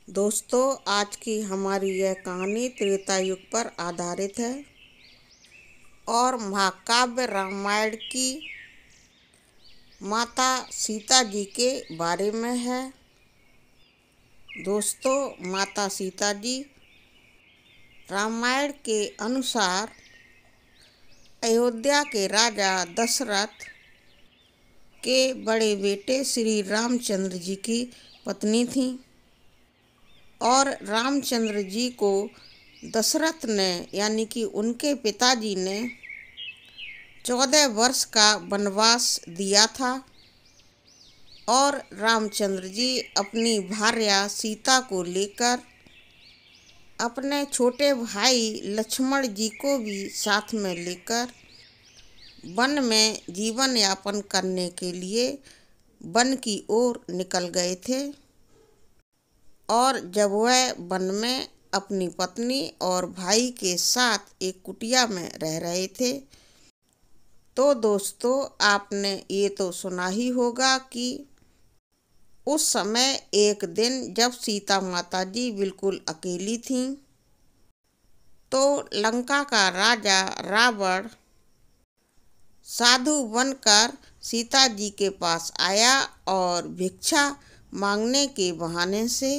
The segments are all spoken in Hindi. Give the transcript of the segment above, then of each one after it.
दोस्तों, आज की हमारी यह कहानी त्रेता युग पर आधारित है और महाकाव्य रामायण की माता सीता जी के बारे में है। दोस्तों, माता सीता जी रामायण के अनुसार अयोध्या के राजा दशरथ के बड़े बेटे श्री रामचंद्र जी की पत्नी थीं और रामचंद्र जी को दशरथ ने यानी कि उनके पिताजी ने 14 वर्ष का वनवास दिया था और रामचंद्र जी अपनी भार्या सीता को लेकर अपने छोटे भाई लक्ष्मण जी को भी साथ में लेकर वन में जीवन यापन करने के लिए वन की ओर निकल गए थे। और जब वह वन में अपनी पत्नी और भाई के साथ एक कुटिया में रह रहे थे तो दोस्तों, आपने ये तो सुना ही होगा कि उस समय एक दिन जब सीता माता जी बिल्कुल अकेली थीं तो लंका का राजा रावण साधु बनकर सीता जी के पास आया और भिक्षा मांगने के बहाने से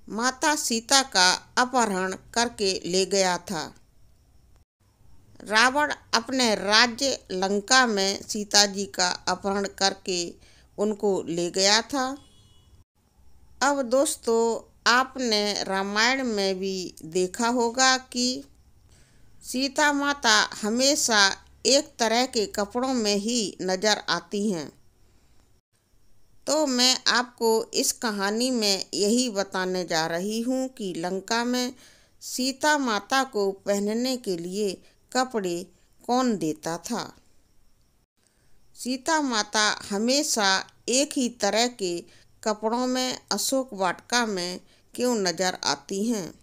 माता सीता का अपहरण करके ले गया था। रावण अपने राज्य लंका में सीता जी का अपहरण करके उनको ले गया था। अब दोस्तों, आपने रामायण में भी देखा होगा कि सीता माता हमेशा एक तरह के कपड़ों में ही नज़र आती हैं। तो मैं आपको इस कहानी में यही बताने जा रही हूँ कि लंका में सीता माता को पहनने के लिए कपड़े कौन देता था। सीता माता हमेशा एक ही तरह के कपड़ों में अशोक वाटिका में क्यों नजर आती हैं।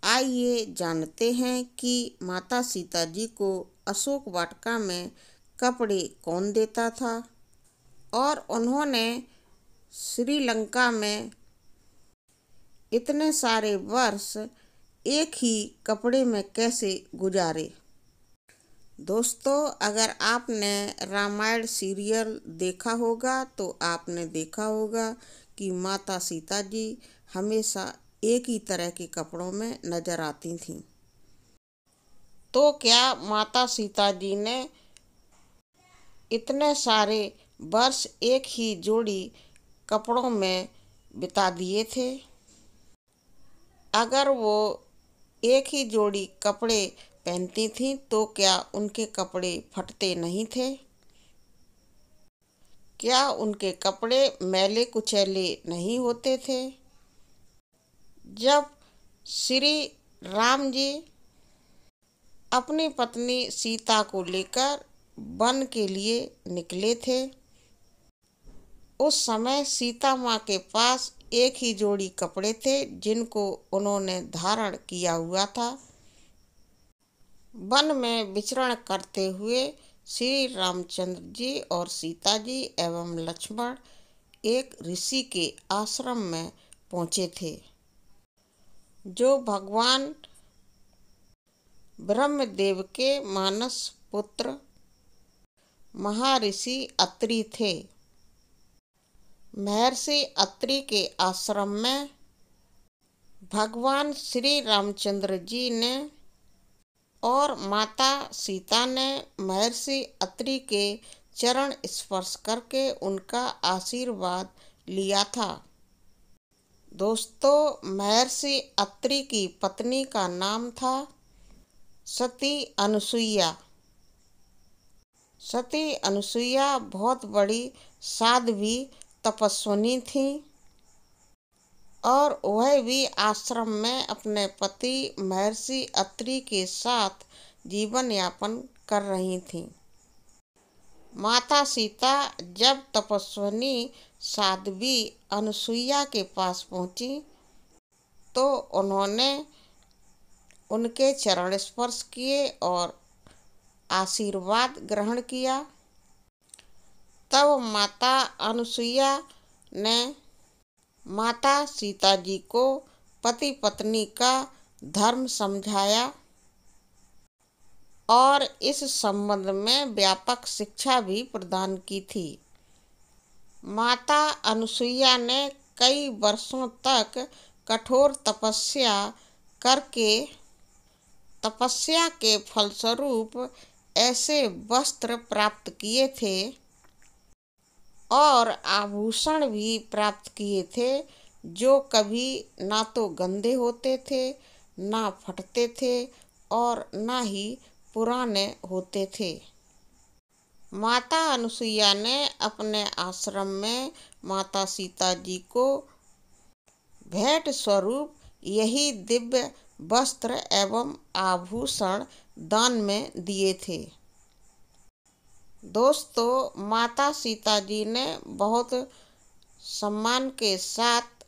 आइए जानते हैं कि माता सीता जी को अशोक वाटिका में कपड़े कौन देता था और उन्होंने श्रीलंका में इतने सारे वर्ष एक ही कपड़े में कैसे गुजारे। दोस्तों, अगर आपने रामायण सीरियल देखा होगा तो आपने देखा होगा कि माता सीता जी हमेशा एक ही तरह के कपड़ों में नजर आती थीं। तो क्या माता सीता जी ने इतने सारे वर्ष एक ही जोड़ी कपड़ों में बिता दिए थे? अगर वो एक ही जोड़ी कपड़े पहनती थीं तो क्या उनके कपड़े फटते नहीं थे? क्या उनके कपड़े मैले कुचैले नहीं होते थे? जब श्री राम जी अपनी पत्नी सीता को लेकर वन के लिए निकले थे उस समय सीता माँ के पास एक ही जोड़ी कपड़े थे जिनको उन्होंने धारण किया हुआ था। वन में विचरण करते हुए श्री रामचंद्र जी और सीता जी एवं लक्ष्मण एक ऋषि के आश्रम में पहुँचे थे जो भगवान ब्रह्मदेव के मानस पुत्र महर्षि अत्रि थे। महर्षि अत्रि के आश्रम में भगवान श्री रामचंद्र जी ने और माता सीता ने महर्षि अत्रि के चरण स्पर्श करके उनका आशीर्वाद लिया था। दोस्तों, महर्षि अत्रि की पत्नी का नाम था सती अनुसुईया। सती अनुसुईया बहुत बड़ी साध्वी तपस्विनी थी और वह भी आश्रम में अपने पति महर्षि अत्रि के साथ जीवन यापन कर रही थीं। माता सीता जब तपस्विनी साध्वी अनुसुईया के पास पहुंची तो उन्होंने उनके चरण स्पर्श किए और आशीर्वाद ग्रहण किया। तब माता अनुसुईया ने माता सीता जी को पति पत्नी का धर्म समझाया और इस संबंध में व्यापक शिक्षा भी प्रदान की थी। माता अनुसुईया ने कई वर्षों तक कठोर तपस्या करके तपस्या के फलस्वरूप ऐसे वस्त्र प्राप्त किए थे और आभूषण भी प्राप्त किए थे जो कभी ना तो गंदे होते थे, ना फटते थे और ना ही पुराने होते थे। माता अनुसुईया ने अपने आश्रम में माता सीता जी को भेंट स्वरूप यही दिव्य वस्त्र एवं आभूषण दान में दिए थे। दोस्तों, माता सीता जी ने बहुत सम्मान के साथ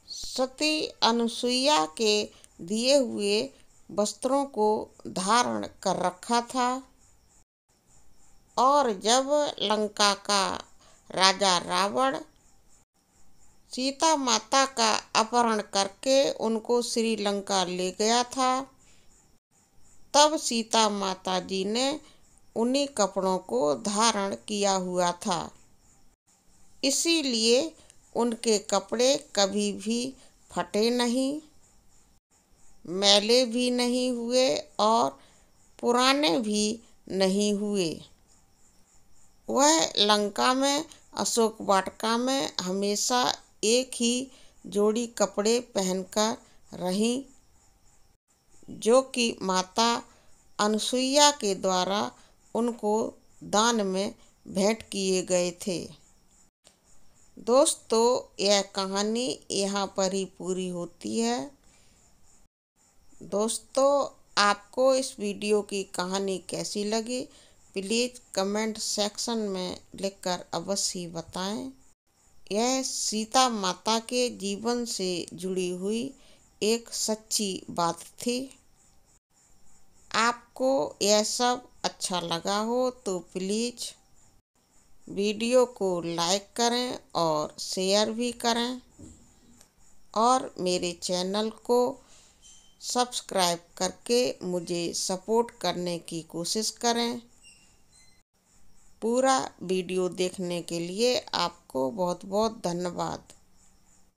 सती अनुसुईया के दिए हुए वस्त्रों को धारण कर रखा था और जब लंका का राजा रावण सीता माता का अपहरण करके उनको श्रीलंका ले गया था, तब सीता माता जी ने उन्हीं कपड़ों को धारण किया हुआ था। इसीलिए उनके कपड़े कभी भी फटे नहीं, मैले भी नहीं हुए और पुराने भी नहीं हुए। वह लंका में अशोक वाटिका में हमेशा एक ही जोड़ी कपड़े पहनकर रहीं, जो कि माता अनुसुईया के द्वारा उनको दान में भेंट किए गए थे। दोस्तों, यह कहानी यहाँ पर ही पूरी होती है। दोस्तों, आपको इस वीडियो की कहानी कैसी लगी, प्लीज़ कमेंट सेक्शन में लिखकर अवश्य बताएं। यह सीता माता के जीवन से जुड़ी हुई एक सच्ची बात थी। आपको यह सब अच्छा लगा हो तो प्लीज़ वीडियो को लाइक करें और शेयर भी करें और मेरे चैनल को सब्सक्राइब करके मुझे सपोर्ट करने की कोशिश करें। पूरा वीडियो देखने के लिए आपको बहुत बहुत धन्यवाद।